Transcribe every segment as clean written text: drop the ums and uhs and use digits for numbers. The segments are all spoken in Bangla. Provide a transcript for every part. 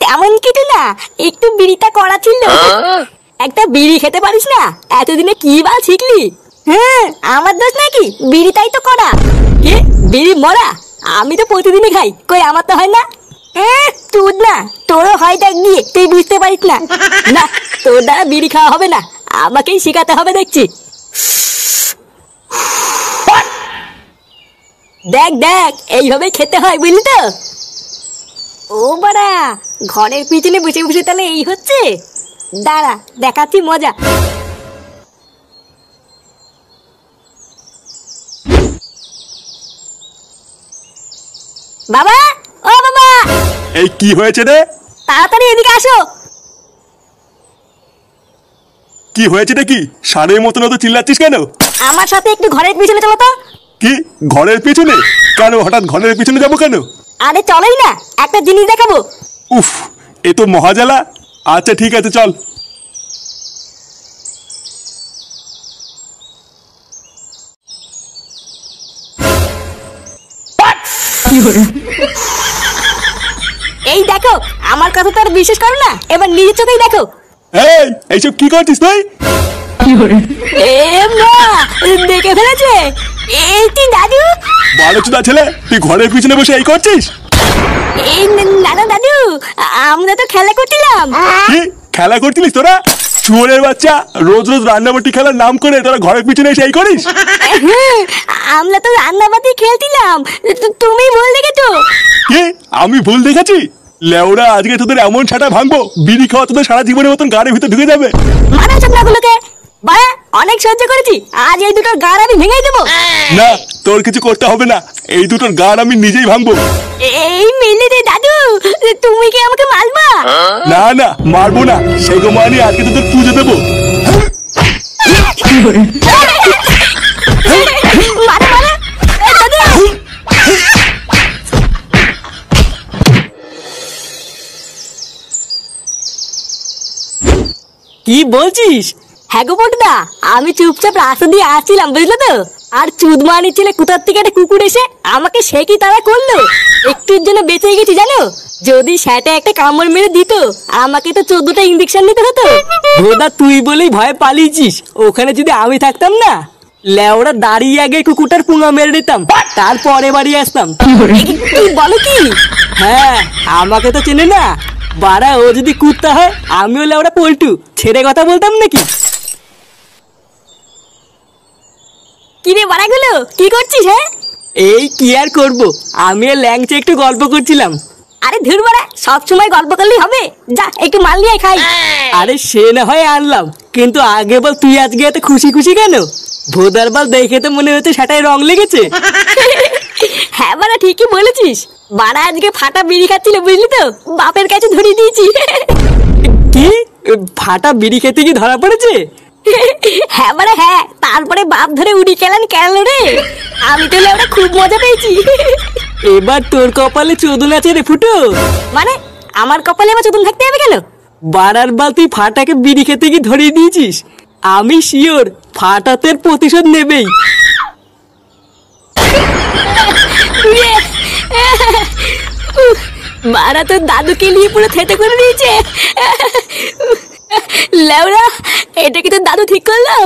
তেমন কিছু না, একটু বিড়িটা করা ছিল। একটা বিড়ি খেতে পারিস না? এতদিনে কি বা শিখলি? হ্যাঁ, আমার দোষ নাকি? বিড়িটাই তো করা। কি বিড়ি মরা? আমি তো প্রতিদিনই খাই, কই আমার তো হয় না। তুই না, তোরও হয় দেখ গিয়ে, তুই বুঝতে পারিস না। না, তোর দ্বারা বিড়ি খাওয়া হবে না, আমাকেই শেখাতে হবে দেখছি। দেখ দেখ, এইভাবেই খেতে হয়, বুঝলি তো? ও বাড়া, ঘরের পিছনে বসে বসে তাহলে এই হচ্ছে? দাঁড়া, দেখাচ্ছি মজা। বাবা, ও বাবা! এই কি হয়েছে রে? তাড়াতাড়ি এদিকে আসো। কি হয়েছে রে? কি ষাঁড়ের মতন অত চিল্লাচ্ছিস কেন? আমার সাথে একটু ঘরের পিছনে চলো তো। কি ঘরের পিছনে? কেন হঠাৎ ঘরের পিছনে যাবো কেন? আরে চলোই না, একটা জিনিস দেখাবো। উফ, এ তো মহাজালা। আচ্ছা ঠিক আছে, চল। এই দেখো, আমার কথা তো আর বিশ্বাস করো না, এবার নিজের চোখেই দেখো। এই এইসব কি করছিস তুই? এ মা, দেখে ফেলেছে। এই তুই দাদু? বালচুদা ছেলে, তুই ঘরের পিছনে বসে এই করছিস? এই না না দাদু, আমরা তো খেলা করছিলাম। কি খেলা করছিলিস তোরা? চুয়োরের বাচ্চা, রোজ রোজ রান্নাবাটি খেলার নাম করে তোরা ঘরের পিছনে এসে এই করিস? আমরা তো রান্নাবাতি খেলছিলাম, তুমি ভুল দেখেছো। কি আমি ভুল দেখেছি? লেওরা, আজকে তোদের এমন ছাটা ভাঙবো, বিড়ি খাওয়া তোদের সারা জীবনের মতন গাড়ির ভিতরে ঢুকে যাবে। মারা চাপনাগুলোকে বাড়া, অনেক সহ্য করেছি, আজ এই দুটোর গাড় আমি ভেঙেই দেবো। না, তোর কিছু করতে হবে না, এই দুটোর গাড় আমি নিজেই ভাঙবো। এই মিলি রে দাদু, তুমি কি আমাকে মারবা? না না, মারবো না, সেগো মানি আজকে তোদের পুজো দেবো। মারা মারা দাদু। কি বলছিস? হ্যাঁ গো বটদা, আমি চুপচাপ রাস্তা দিয়ে আসছিলাম, বুঝলে তো? আর চুদমানি ছেলে কোথার থেকে একটা কুকুর এসে আমাকে সে কি তারা করলো। একটুর জন্য বেঁচে গেছি জানো। যদি সেটা একটা কামড় মেরে দিত, আমাকে তো 14টা ইঞ্জেকশন নিতে হতো। ভোদা, তুই বলেই ভয় পালিয়েছিস। ওখানে যদি আমি থাকতাম না, লেওরা দাঁড়িয়ে আগে কুকুরটার পুঙা মেরে দিতাম, তারপরে বাড়ি আসতাম। কি বলো কি? হ্যাঁ, আমাকে তো চেনে না বাড়া। ও যদি কুত্তা হয়, আমিও লেওরা পল্টু, ছেড়ে কথা বলতাম নাকি? কি রে বাড়াগুলো, কি করছিস? হ্যাঁ, এই কি আর করবো, আমি আর ল্যাংচে একটু গল্প করছিলাম। আরে ধুর বাড়া, সবসময় গল্প করলেই হবে? যা একটু মাল নিয়ে খাই। আরে সে না হয় আনলাম, কিন্তু আগে বল, তুই আজকে এত খুশি খুশি কেন? ভোদার বাল, দেখে তো মনে হচ্ছে সেটাই রং লেগেছে। হ্যাঁ বাড়া, ঠিকই বলেছিস। বাড়া আজকে ফাটা বিড়ি খাচ্ছিল, বুঝলি তো? বাপের কাছে ধরিয়ে দিয়েছি। কি ফাটা বিড়ি খেতে কি ধরা পড়েছে? হ্যাঁ বাড়া হ্যাঁ, তারপরে বাপ ধরে উড়ি খেলেন কেন রে? আমি তো ওরা খুব মজা পেয়েছি। এবার তোর কপালে চোদন আছে রে ফুটো। মানে আমার কপালে আবার চতুন থাকতে হবে কেন? বাড়ার বাল, তুই ফাটাকে বিড়ি খেতে কি ধরিয়ে দিয়েছিস? আমি শিওর ফাটাতের প্রতিশোধ নেবেই। বাড়া তোর দাদুকে নিয়ে পুরো থেতে করে দিয়েছে। লেওরা, এটা কি তোর দাদু ঠিক করলো?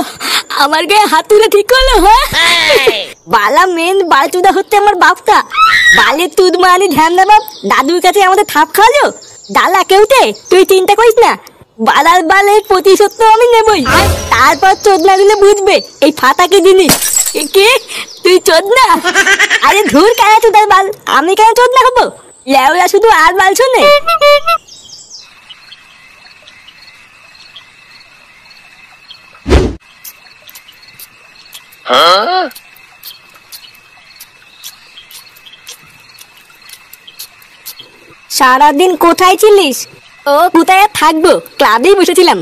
আমার গায়ে হাত তুলে ঠিক করলো? হ্যাঁ, বালা মেন বালচুদা হচ্ছে আমার বাপটা। বালে তুদ মানি ধ্যান না বাপ, দাদুর কাছে আমাদের থাপ খাওয়ালো। ডালা কেউতে তুই চিন্তা করিস না, বালার বালের প্রতিশোধ তো আমি নেবই। তারপর চোদনা দিলে বুঝবে এই ফাটা কি জিনিস। কে তুই চোদনা? আরে ধুর, কেন চোদার বাল, আমি কেন চোদনা হবো? লেওরা শুধু আর বাল শোনে। সারাদিন কোথায় ছিলিস? ও কোথায় আর থাকবো, ক্লাবেই বসেছিলাম।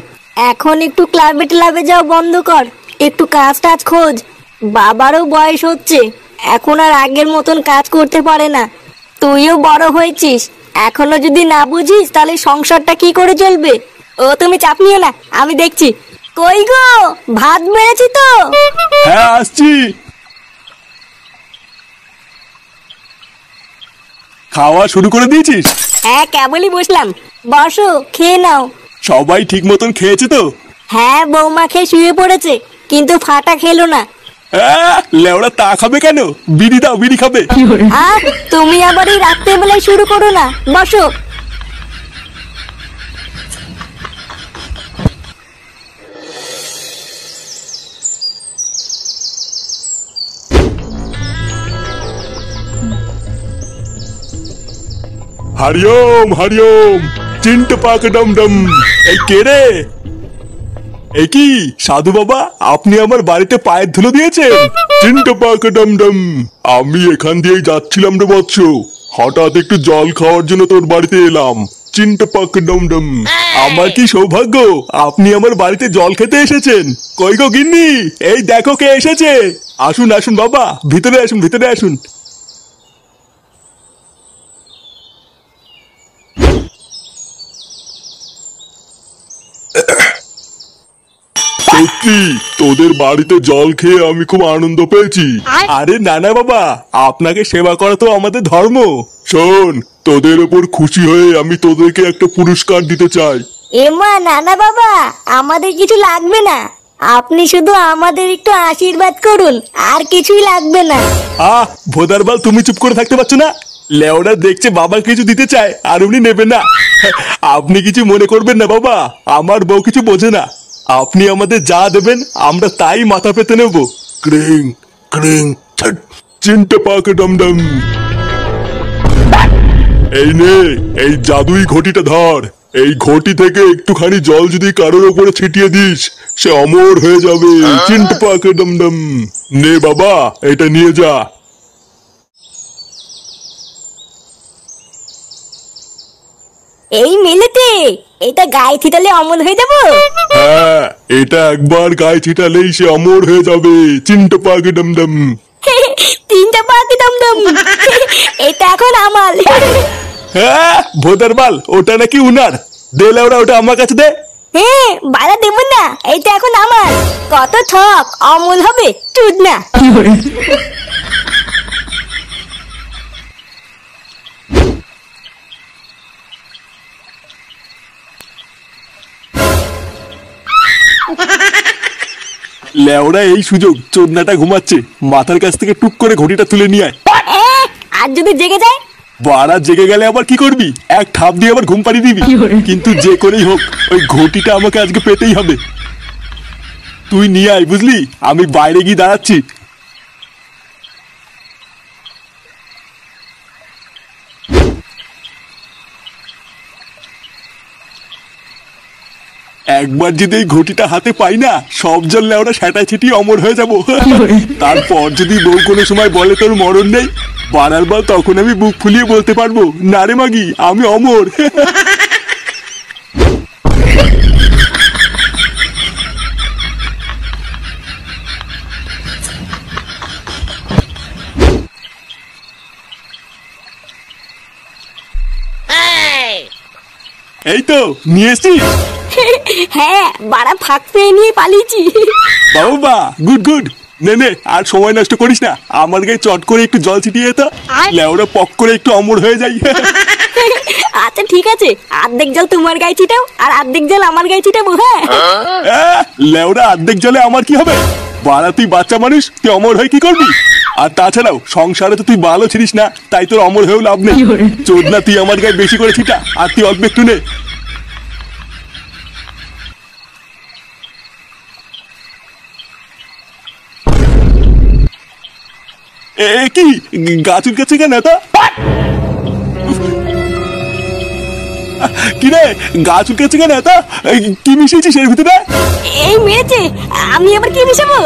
এখন একটু ক্লাবে ক্লাবে যাও বন্ধ কর, একটু কাজ টাজ খোঁজ। বাবারও বয়স হচ্ছে, এখন আর আগের মতন কাজ করতে পারে না। তুইও বড় হয়েছিস, এখনো যদি না বুঝিস তাহলে সংসারটা কি করে চলবে? ও তুমি চাপ নিও না, আমি দেখছি। কই গো, ভাত বেড়েছি তো? হ্যাঁ আসছি। খাওয়া শুরু করে দিয়েছিস? হ্যাঁ কেবলই বসলাম, বসো খেয়ে নাও। সবাই ঠিক মতন খেয়েছে তো? হ্যাঁ বৌমা খেয়ে শুয়ে পড়েছে, কিন্তু ফাটা খেলো না। লেওড়া তা খাবে কেন? বিড়ি দাও, বিড়ি খাবে। আর তুমি আবার এই রাত্রেবেলায় শুরু করো না, বসো। হরিওম হরিওম, চিন্ট পাক ডম ডম। এই কে রে? এই কি সাধু বাবা, আপনি আমার বাড়িতে পায়ের ধুলো দিয়েছেন? চিন্ট পাক ডম ডম, আমি এখান দিয়েই যাচ্ছিলাম রে বৎস, হঠাৎ একটু জল খাওয়ার জন্য তোর বাড়িতে এলাম। চিন্ট পাক ডম ডম, আমার কি সৌভাগ্য আপনি আমার বাড়িতে জল খেতে এসেছেন। কই গো গিন্নি, এই দেখো কে এসেছে। আসুন আসুন বাবা, ভিতরে আসুন, ভিতরে আসুন। সত্যি তোদের বাড়িতে জল খেয়ে আমি খুব আনন্দ পেয়েছি। আরে নানা বাবা, আপনাকে সেবা করা তো আমাদের ধর্ম। শোন, তোদের উপর খুশি হয়ে আমি তোদেরকে একটা পুরস্কার দিতে চাই। এমা নানা বাবা, আমাদের কিছু লাগবে না, আপনি শুধু আমাদের একটু আশীর্বাদ করুন, আর কিছুই লাগবে না। ভোদারবাল, তুমি চুপ করে থাকতে পারছো না? লেওড়া দেখছে বাবা কিছু দিতে চায় আর উনি নেবেন না। আপনি কিছু মনে করবেন না বাবা, আমার বউ কিছু বোঝে না। আপনি আমাদের যা দেবেন আমরা তাই মাথা পেতে নেব। ক্রিং ক্রিং চিন্তা পাকে ডমডম। এই নে, এই জাদুই ঘটিটা ধর। এই ঘটি থেকে একটুখানি জল যদি কারোর উপরে ছিটিয়ে দিস, সে অমর হয়ে যাবে। চিন্তা পাকে ডমডম। নে বাবা, এটা নিয়ে যা। এই মেলেতে এটা গায়ে ছিটালে অমর হয়ে যাবো? হ্যাঁ, এটা একবার গায়ে ছিটালেই সে অমর হয়ে যাবে। চিন্তা পাকে ডমডম। তিনটা পাখি দমদম, এটা এখন আমার। হ্যাঁ ভোদারবাল, ওটা নাকি উনার। দে লেওড়া, ওটা আমার কাছে দে। হ্যাঁ বাড়া দেব না, এইটা এখন আমার। কত ঠক, অমল হবে চুদ না। লেওড়া এই সুযোগ, চোদনাটা ঘুমাচ্ছে, মাথার কাছ থেকে টুক করে ঘটিটা তুলে নিয়ে আয়। আর যদি জেগে যায়? বাড়া জেগে গেলে আবার কি করবি? এক ঠাপ দিয়ে আবার ঘুম পাড়িয়ে দিবি। কিন্তু যে করেই হোক ওই ঘটিটা আমাকে আজকে পেতেই হবে। তুই নিয়ে আয়, বুঝলি? আমি বাইরে গিয়ে দাঁড়াচ্ছি। একবার যদি এই ঘটিটা হাতে পাই না, সব জল লেওরা সেটাই ছিটিয়ে অমর হয়ে যাব। তারপর যদি বউ কোনো সময় বলে তোর মরণ নেই, বাড়ার বল তখন আমি বুক ফুলিয়ে বলতে পারবো, না রে মাগি, আমি অমর। এই তো নিয়ে এসছিস? হ্যাঁ বাড়া ফাঁক পেয়ে নিয়ে পালিয়েছি। বাবা গুড গুড। নে নে, আর সময় নষ্ট করিস না, আমার গায়ে চট করে একটু জল ছিটিয়ে তো, লেওরা পক করে একটু অমর হয়ে যাই। আচ্ছা ঠিক আছে, অর্ধেক জল তোমার গায়ে ছিটাও আর অর্ধেক জল আমার গায়ে ছিটাবো। হ্যাঁ লেওরা অর্ধেক জলে আমার কি হবে? বাড়া তুই বাচ্চা মানুষ, তুই অমর হয়ে কি করবি? আর তাছাড়াও সংসারে তো তুই ভালো ছিলিস না, তাই তোর অমর হয়েও লাভ নেই। চোদনা, তুই আমার গায়ে বেশি করে ছিটা আর তুই অল্প একটু নে। কি গাছুর কাছে কেন তো? কি রে, গাছুর কাছে কেন তো? কি মিশিয়েছিস এর ভিতরে? এই মেরেছে, আমি আবার কি মিশাবো?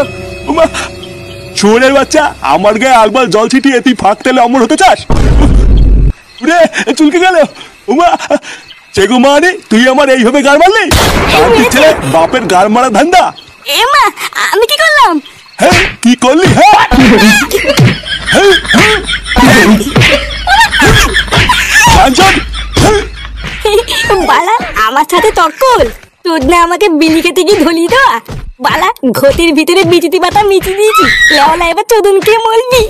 শুয়োরের বাচ্চা, আমার গায়ে আলবাল জল ছিটিয়ে তুই ফাঁক তেলে অমর হতে চাস? রে চুলকে গেল। উমা চেগু মানে, তুই আমার এইভাবে গাড় মারলি? ছেলে বাপের গাড় মারা ধান্দা। এমা আমি কি করলাম? হ্যাঁ কি করলি? বালা আমার সাথে তর্কল, তোর না আমাকে বিলি খেতে গিয়ে ধলিয়ে দেওয়া। বালা ঘটির ভিতরে বিচিতি পাতা মিচি দিয়েছি, লেওলা এবার চোদন খেয়ে মরবি।